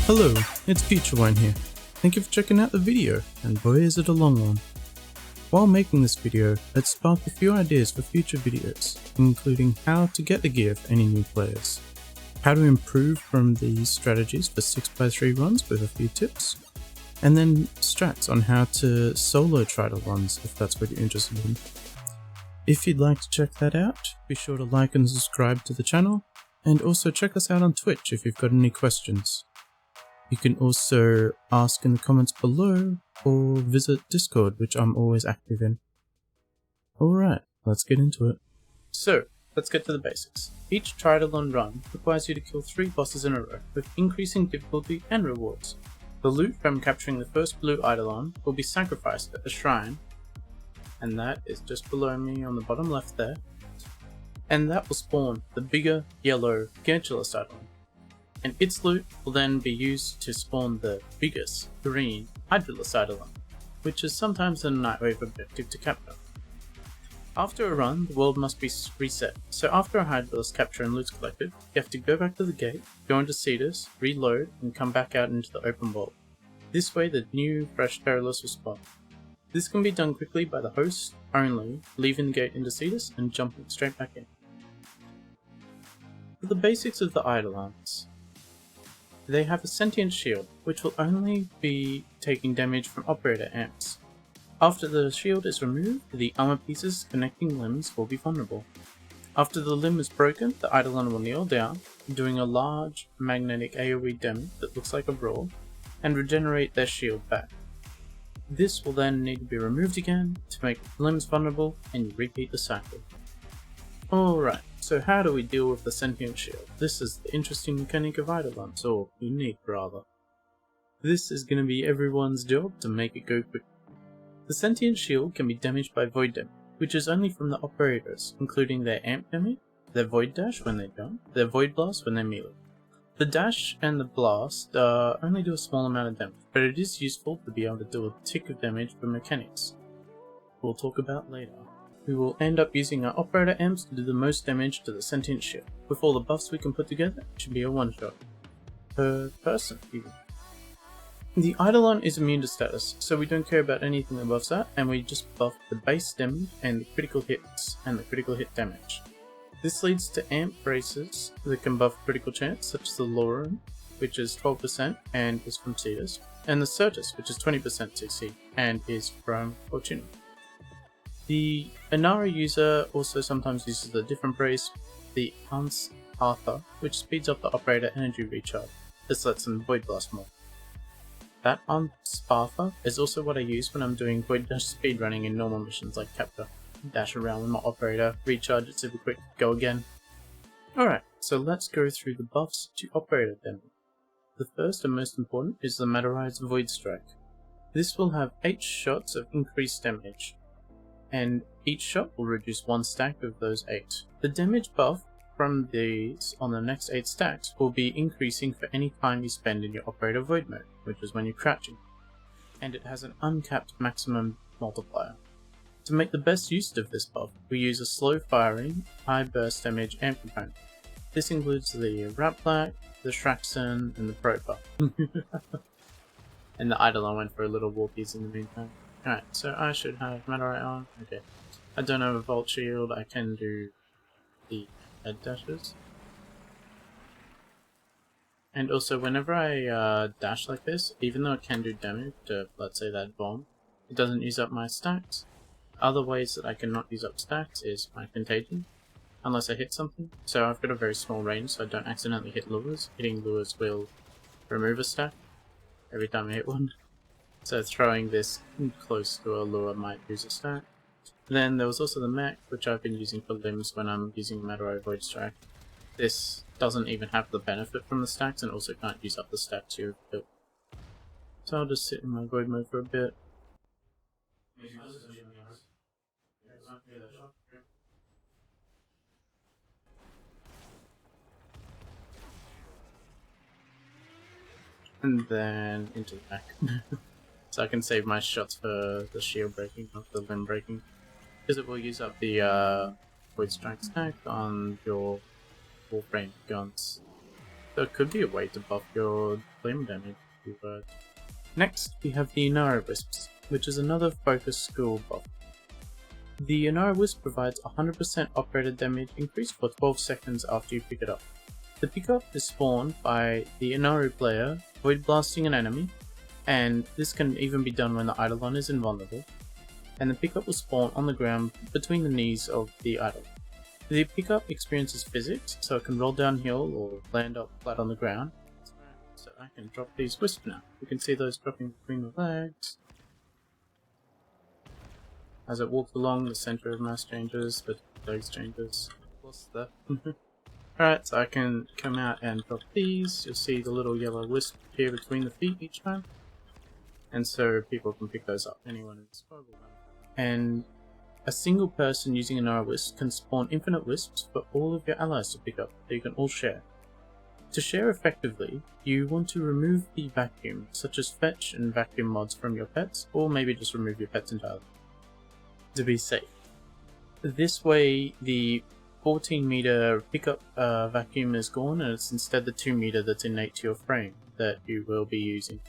Hello, it's Futurewine here. Thank you for checking out the video, and boy is it a long one. While making this video, it sparked a few ideas for future videos, including how to get the gear for any new players, how to improve from these strategies for 6x3 runs with a few tips, and then strats on how to solo tridolons if that's what you're interested in. If you'd like to check that out, be sure to like and subscribe to the channel, and also check us out on Twitch if you've got any questions. You can also ask in the comments below, or visit Discord, which I'm always active in. Alright, let's get into it. So, let's get to the basics. Each tridolon run requires you to kill 3 bosses in a row, with increasing difficulty and rewards. The loot from capturing the first blue eidolon will be sacrificed at the shrine, and that is just below me on the bottom left there, and that will spawn the bigger yellow Virtuous Shadow. And its loot will then be used to spawn the biggest green Eidolon, which is sometimes a night wave objective to capture. After a run, the world must be reset, so after a Eidolon capture and loot collected, you have to go back to the gate, go into Cetus, reload, and come back out into the open world. This way the new fresh Eidolons will spawn. This can be done quickly by the host only, leaving the gate into Cetus and jumping straight back in. For the basics of the Eidolons, they have a sentient shield, which will only be taking damage from operator amps. After the shield is removed, the armor pieces connecting limbs will be vulnerable. After the limb is broken, the Eidolon will kneel down, doing a large magnetic AoE damage that looks like a brawl, and regenerate their shield back. This will then need to be removed again to make limbs vulnerable, and you repeat the cycle. Alright, so how do we deal with the sentient shield? This is the interesting mechanic of Eidolons, or unique rather. This is going to be everyone's job to make it go quick. The sentient shield can be damaged by void damage, which is only from the operators, including their amp damage, their void dash when they jump, their void blast when they melee. The dash and the blast only do a small amount of damage, but it is useful to be able to do a tick of damage for mechanics. We'll talk about later. We will end up using our operator amps to do the most damage to the sentient shield. With all the buffs we can put together, it should be a one-shot. Per person, even. The Eidolon is immune to status, so we don't care about anything that buffs that, and we just buff the base damage and the critical hits and the critical hit damage. This leads to amp braces that can buff critical chance, such as the Lauren, which is 12% and is from Cetus, and the Certus, which is 20% CC and is from Fortuna. The Unairu user also sometimes uses a different brace, the Arthur, which speeds up the operator energy recharge. This lets them void blast more. That Arthur is also what I use when I'm doing void dash speedrunning in normal missions like capture. Dash around with my operator, recharge it super quick, go again. Alright, so let's go through the buffs to operator damage. The first and most important is the Madurai's Void Strike. This will have 8 shots of increased damage, and each shot will reduce 1 stack of those 8. The damage buff from these on the next 8 stacks will be increasing for any time you spend in your operator void mode, which is when you're crouching, and it has an uncapped maximum multiplier. To make the best use of this buff, we use a slow firing, high burst damage amp component. This includes the Raplac, the Shraxon, and the Propa. And the Eidolon went for a little walkies in the meantime. Alright, so I should have Madurai on. Okay. I don't have a Volt Shield, I can do the head dashes. And also, whenever I dash like this, even though it can do damage to, let's say, that bomb, it doesn't use up my stacks. Other ways that I cannot use up stacks is my contagion, unless I hit something. So I've got a very small range, so I don't accidentally hit lures. Hitting lures will remove a stack every time I hit one. So throwing this close to a lure might use a stack. Then there was also the mech, which I've been using for limbs when I'm using Madurai Void Strike. This doesn't even have the benefit from the stacks and also can't use up the stacks you've built. So I'll just sit in my void mode for a bit. And then into the back. So I can save my shots for the shield breaking, not the limb breaking. Because it will use up the Void Strike stack on your Warframe guns. There could be a way to buff your flame damage. Next, we have the Unairu Wisps, which is another focus skill buff. The Unairu Wisp provides 100% operator damage increase for 12 seconds after you pick it up. The pickup is spawned by the Unairu player void blasting an enemy, and this can even be done when the Eidolon is invulnerable, and the pickup will spawn on the ground between the knees of the Eidolon. The pickup experiences physics, so it can roll downhill or land up flat on the ground. So I can drop these wisps now. You can see those dropping between the legs. As it walks along, the center of mass changes, but legs changes. What's that? Alright, so I can come out and drop these. You'll see the little yellow wisp appear between the feet each time. And so people can pick those up, anyone in Squabble. And a single person using an Unairu Wisp can spawn infinite wisps for all of your allies to pick up, that you can all share. To share effectively, you want to remove the vacuum, such as fetch and vacuum mods from your pets, or maybe just remove your pets entirely, to be safe. This way, the 14 meter pickup vacuum is gone, and it's instead the 2 meter that's innate to your frame that you will be using.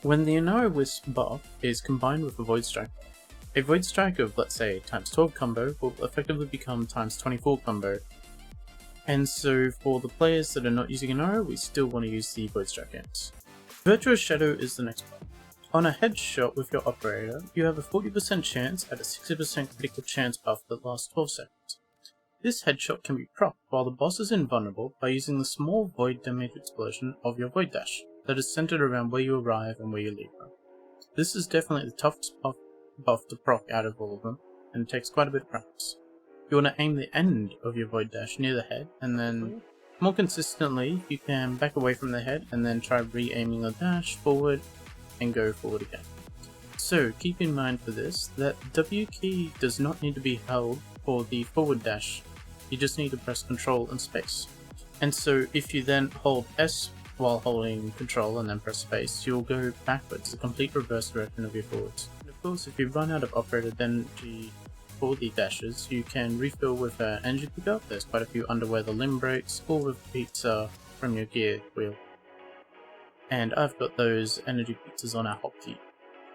When the Unairu Wisp buff is combined with a Void Strike, a Void Strike of, let's say, times 12 combo will effectively become times 24 combo. And so for the players that are not using Unairu, we still want to use the Void Strike amps. Virtuous Shadow is the next one. On a headshot with your operator, you have a 40% chance at a 60% critical chance buff that lasts 12 seconds. This headshot can be procced while the boss is invulnerable by using the small void damage explosion of your Void Dash that is centered around where you arrive and where you leave from. This is definitely the toughest buff to proc out of all of them, and it takes quite a bit of practice. You want to aim the end of your Void Dash near the head, and then more consistently you can back away from the head and then try re-aiming the dash forward and go forward again. So keep in mind for this that W key does not need to be held for the forward dash, you just need to press Ctrl and space. And so if you then hold S while holding Ctrl and then press space, you'll go backwards, the complete reverse direction of your forwards. And of course, if you run out of operator energy for the dashes, you can refill with an energy pickup. There's quite a few under where the limb breaks, or with pizza from your gear wheel. And I've got those energy pizzas on our hotkey.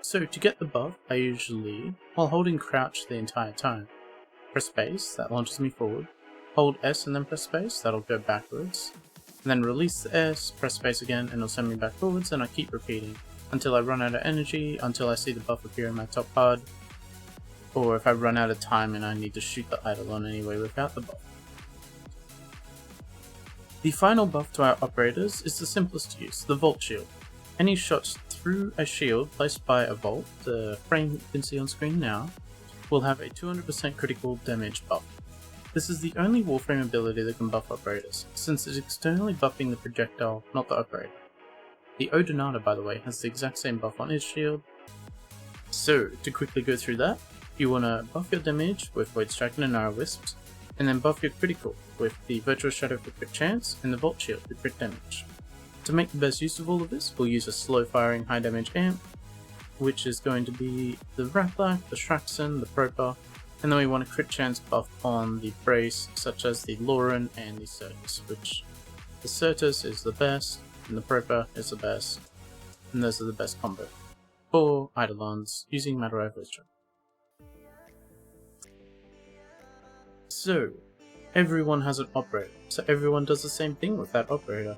So to get the buff, I usually, while holding crouch the entire time, press space, that launches me forward, hold S and then press space, that'll go backwards, and then release the S, press space again, and it'll send me back forwards, and I keep repeating until I run out of energy, until I see the buff appear in my top card, or if I run out of time and I need to shoot the Eidolon anyway without the buff. The final buff to our operators is the simplest to use, the Vault Shield. Any shots through a shield placed by a vault, the frame you can see on screen now, will have a 200% critical damage buff. This is the only Warframe ability that can buff operators, since it's externally buffing the projectile, not the operator. The Eidolon, by the way, has the exact same buff on his shield. So, to quickly go through that, you want to buff your damage with Void Strike and Unairu Wisps, and then buff your critical with the Virtuous Shadow for crit chance and the Vault Shield for crit damage. To make the best use of all of this, we'll use a slow firing high damage amp, which is going to be the Rathlack, the Shraxon, the Propa, and then we want a crit chance buff on the brace, such as the Lauren and the Certus, which the Certus is the best, and the Propa is the best, and those are the best combo for Eidolons using Madurai voice track. So, everyone has an operator, so everyone does the same thing with that operator.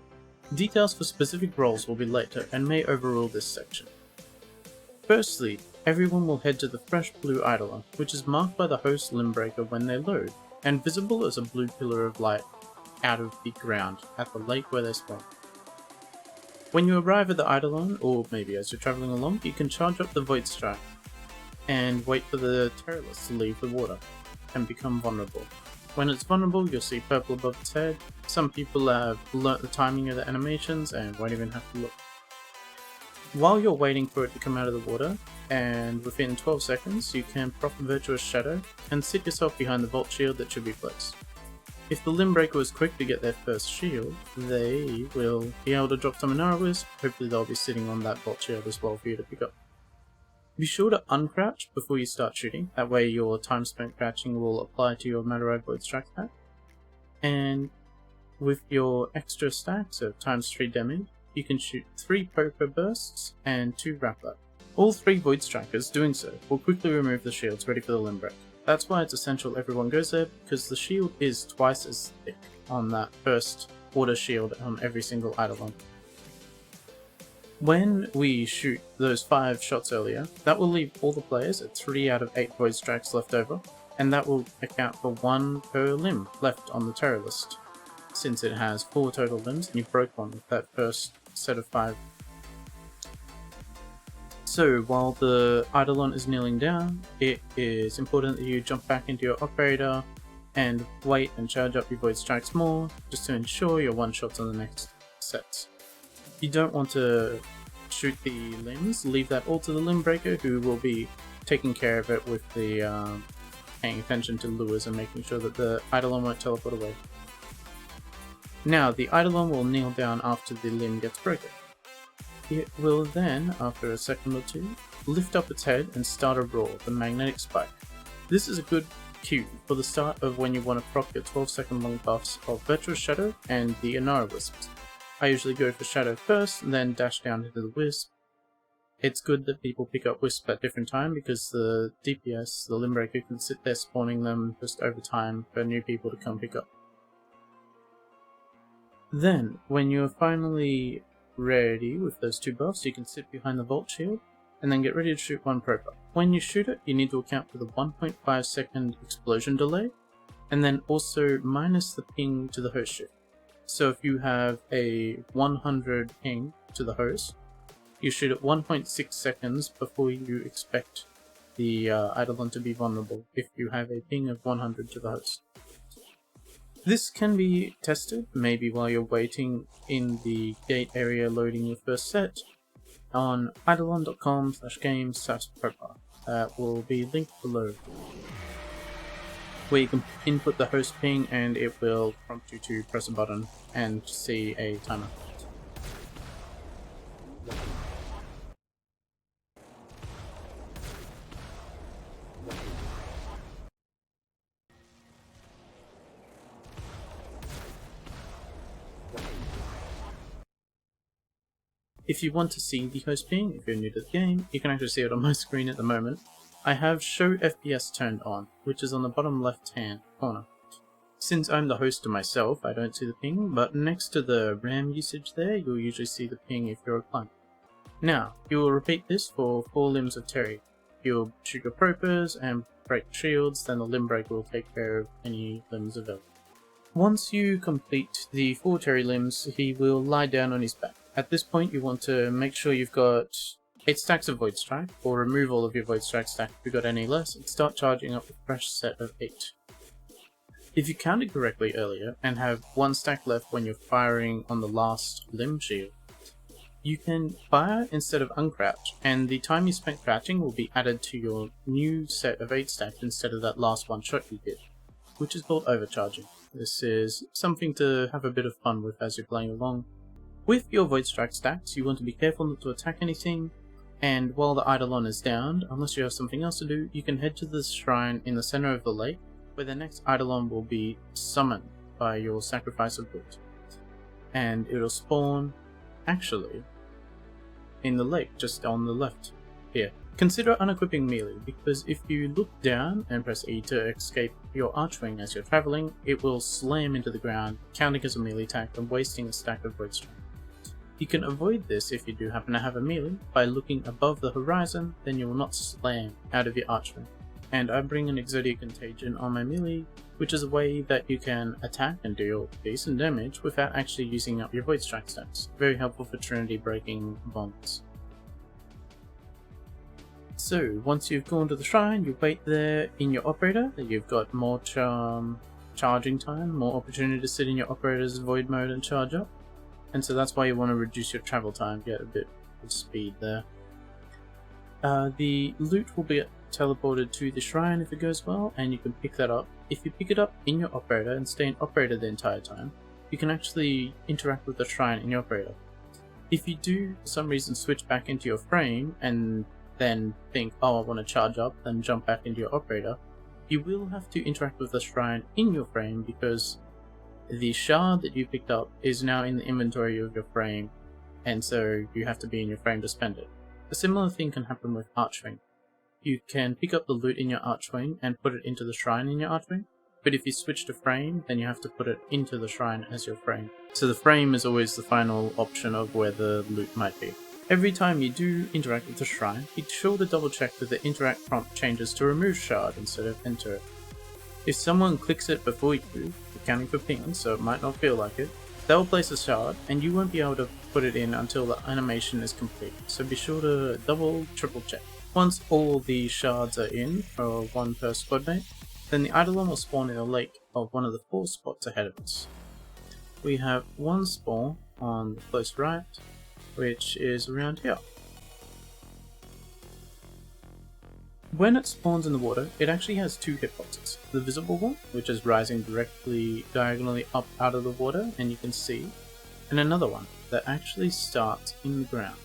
Details for specific roles will be later and may overrule this section. Firstly, everyone will head to the fresh blue Eidolon, which is marked by the host Limbreaker when they load, and visible as a blue pillar of light out of the ground at the lake where they spawn. When you arrive at the Eidolon, or maybe as you're travelling along, you can charge up the Void Strike and wait for the Terrorless to leave the water and become vulnerable. When it's vulnerable, you'll see purple above its head. Some people have learnt the timing of the animations and won't even have to look. While you're waiting for it to come out of the water, and within 12 seconds, you can proc the Virtuous Shadow and sit yourself behind the Vault Shield that should be placed. If the Limbreaker was quick to get their first shield, they will be able to drop some Unairu Wisp. Hopefully they'll be sitting on that Vault Shield as well for you to pick up. Be sure to uncrouch before you start shooting, that way your time spent crouching will apply to your Madurai Void Strike pack. And With your extra stacks of times 3 damage, you can shoot 3 Propa bursts and 2 Rappler. All 3 Void Strikers doing so will quickly remove the shields ready for the limb break. That's why it's essential everyone goes there, because the shield is twice as thick on that first order shield on every single Eidolon. When we shoot those 5 shots earlier, that will leave all the players at 3 out of 8 Void Strikes left over, and that will account for 1 per limb left on the terror list, since it has 4 total limbs and you broke one with that first set of 5. So while the Eidolon is kneeling down, it is important that you jump back into your operator and wait and charge up your Void Strikes more, just to ensure your one-shots on the next sets. You don't want to shoot the limbs, leave that all to the limb breaker, who will be taking care of it with the paying attention to lures and making sure that the Eidolon won't teleport away. Now the Eidolon will kneel down after the limb gets broken. It will then, after a second or two, lift up its head and start a roar, the magnetic spike. This is a good cue for the start of when you want to proc your 12-second long buffs of Virtuous Shadow and the Unairu Wisps. I usually go for Shadow first, and then dash down into the Wisp. It's good that people pick up Wisp at different time, because the DPS, the Limb Breaker, can sit there spawning them just over time for new people to come pick up. Then, when you're finally ready with those 2 buffs, you can sit behind the Vault Shield, and then get ready to shoot 1 Propa. When you shoot it, you need to account for the 1.5 second explosion delay, and then also minus the ping to the host shift. So if you have a 100 ping to the host, you shoot at 1.6 seconds before you expect the Eidolon to be vulnerable if you have a ping of 100 to the host. This can be tested maybe while you're waiting in the gate area loading your first set on eidolon.com/games/propa. That will be linked below, where you can input the host ping and it will prompt you to press a button and see a timer. If you want to see the host ping, if you're new to the game, you can actually see it on my screen at the moment. I have Show FPS turned on, which is on the bottom left hand corner. Since I'm the host to myself, I don't see the ping, but next to the RAM usage there, you'll usually see the ping if you're a client. Now, you will repeat this for 4 limbs of Terry. You'll shoot your Propas and break shields, then the limb breaker will take care of any limbs available. Once you complete the 4 Terry limbs, he will lie down on his back. At this point, you want to make sure you've got 8 stacks of Void Strike, or remove all of your Void Strike stack if you've got any less, and start charging up a fresh set of 8. If you counted correctly earlier, and have 1 stack left when you're firing on the last limb shield, you can fire instead of uncrouch, and the time you spent crouching will be added to your new set of 8 stacks instead of that last 1 shot you did, which is called overcharging. This is something to have a bit of fun with as you're playing along. With your Void Strike stacks, you want to be careful not to attack anything, and while the Eidolon is down, unless you have something else to do, you can head to the shrine in the center of the lake, where the next Eidolon will be summoned by your sacrifice of wood. And it'll spawn, actually, in the lake, just on the left here. Consider unequipping melee, because if you look down and press E to escape your Archwing as you're traveling, it will slam into the ground, counting as a melee attack and wasting a stack of Void Strike. You can avoid this if you do happen to have a melee by looking above the horizon, then you will not slam out of your Archwing. And I bring an Exodia Contagion on my melee, which is a way that you can attack and deal decent damage without actually using up your Void Strike stats. Very helpful for Trinity breaking bombs. So, once you've gone to the shrine, you wait there in your operator. You've got more charging time, more opportunity to sit in your operator's void mode and charge up. And so that's why you want to reduce your travel time, get a bit of speed there. The loot will be teleported to the shrine if it goes well, and you can pick that up. If you pick it up in your operator and stay in operator the entire time, you can actually interact with the shrine in your operator. If you do, for some reason, switch back into your frame and then think, oh, I want to charge up, then jump back into your operator, you will have to interact with the shrine in your frame, because the shard that you picked up is now in the inventory of your frame, and so you have to be in your frame to spend it. A similar thing can happen with Archwing. You can pick up the loot in your Archwing and put it into the shrine in your Archwing, but if you switch to frame, then you have to put it into the shrine as your frame. So the frame is always the final option of where the loot might be. Every time you do interact with the shrine, be sure to double check that the interact prompt changes to remove shard instead of enter it. If someone clicks it before you, accounting for pings, so it might not feel like it, they'll place a shard and you won't be able to put it in until the animation is complete, so be sure to triple check. Once all the shards are in, for one per squad mate, then the Eidolon will spawn in a lake of one of the 4 spots ahead of us. We have one spawn on the close right, which is around here. When it spawns in the water, it actually has 2 hitboxes. The visible one, which is rising directly diagonally up out of the water and you can see, and another one that actually starts in the ground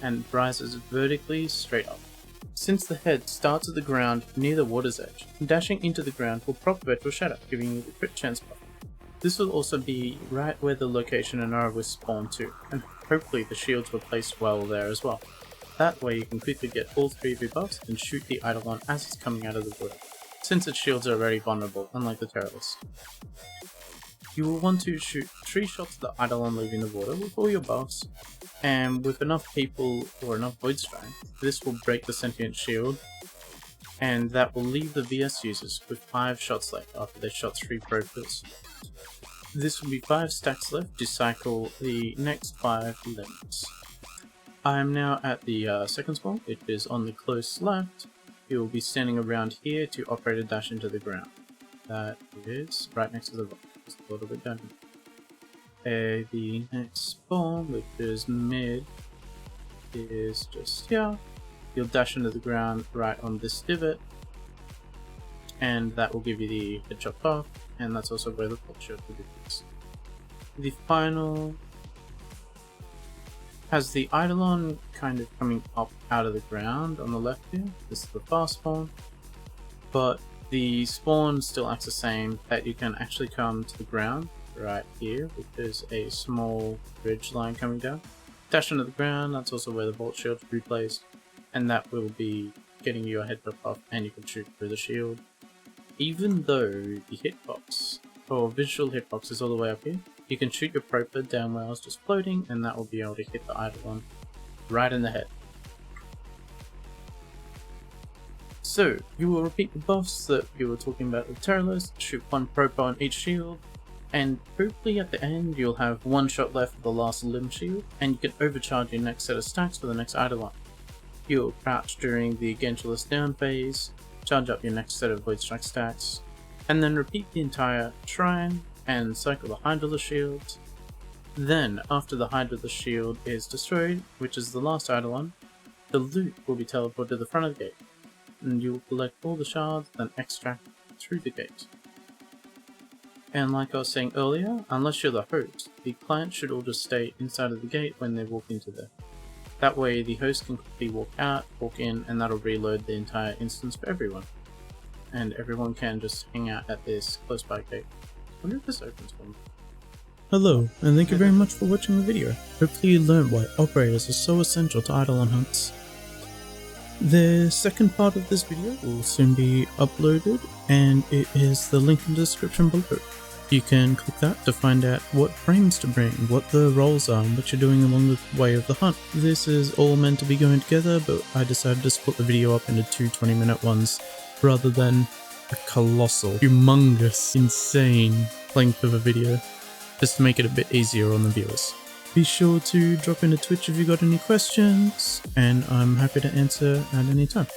and rises vertically straight up. Since the head starts at the ground near the water's edge, dashing into the ground will prop Virtuous Shadow, giving you the crit chance buff. This will also be right where the location Unairu Wisps spawn to, and hopefully the shields were placed well there as well. That way you can quickly get all 3 of your buffs and shoot the Eidolon as it's coming out of the water, since its shields are already vulnerable, unlike the Terrorless. You will want to shoot 3 shots at the Eidolon leaving the water with all your buffs, and with enough people or enough Void Strike, this will break the sentient shield, and that will leave the VS users with 5 shots left after they shot 3 Propas. This will be 5 stacks left to cycle the next 5 limits. I am now at the second spawn, which is on the close left. You will be standing around here to operate a dash into the ground. That is right next to the rock, just a little bit down here. The next spawn, which is mid, is just here. You'll dash into the ground right on this divot, and that will give you the headshot buff, and that's also where the pulse shield will be fixed. The final has the Eidolon kind of coming up out of the ground on the left here. This is the fast spawn, but the spawn still acts the same, that you can actually come to the ground right here, which is a small ridge line coming down. Dash into the ground, that's also where the Vault Shield will be placed, and that will be getting you a headshot buff and you can shoot through the shield. Even though the hitbox, or visual hitbox, is all the way up here, you can shoot your Propa down where I was just floating, and that will be able to hit the Eidolon right in the head. So, you will repeat the buffs that you were talking about with Terrorless, shoot 1 Propa on each shield, and hopefully at the end you'll have 1 shot left of the last limb shield, and you can overcharge your next set of stacks for the next Eidolon. You'll crouch during the Gentleless down phase, charge up your next set of Void Strike stacks, and then repeat the entire shrine and cycle the Eidolon shield. Then, after the Eidolon shield is destroyed, which is the last Eidolon, the loot will be teleported to the front of the gate, and you will collect all the shards, then extract through the gate. And like I was saying earlier, unless you're the host, the client should all just stay inside of the gate when they walk into there. That way the host can quickly walk out, walk in, and that'll reload the entire instance for everyone. And everyone can just hang out at this close by gate. I wonder if this opens for me. Hello, and thank you very much for watching the video. Hopefully you learned why operators are so essential to Eidolon hunts. The second part of this video will soon be uploaded, and it is the link in the description below. You can click that to find out what frames to bring, what the roles are, and what you're doing along the way of the hunt. This is all meant to be going together, but I decided to split the video up into 2 20-minute ones, rather than a colossal, humongous, insane length of a video, just to make it a bit easier on the viewers. Be sure to drop into Twitch if you got any questions, and I'm happy to answer at any time.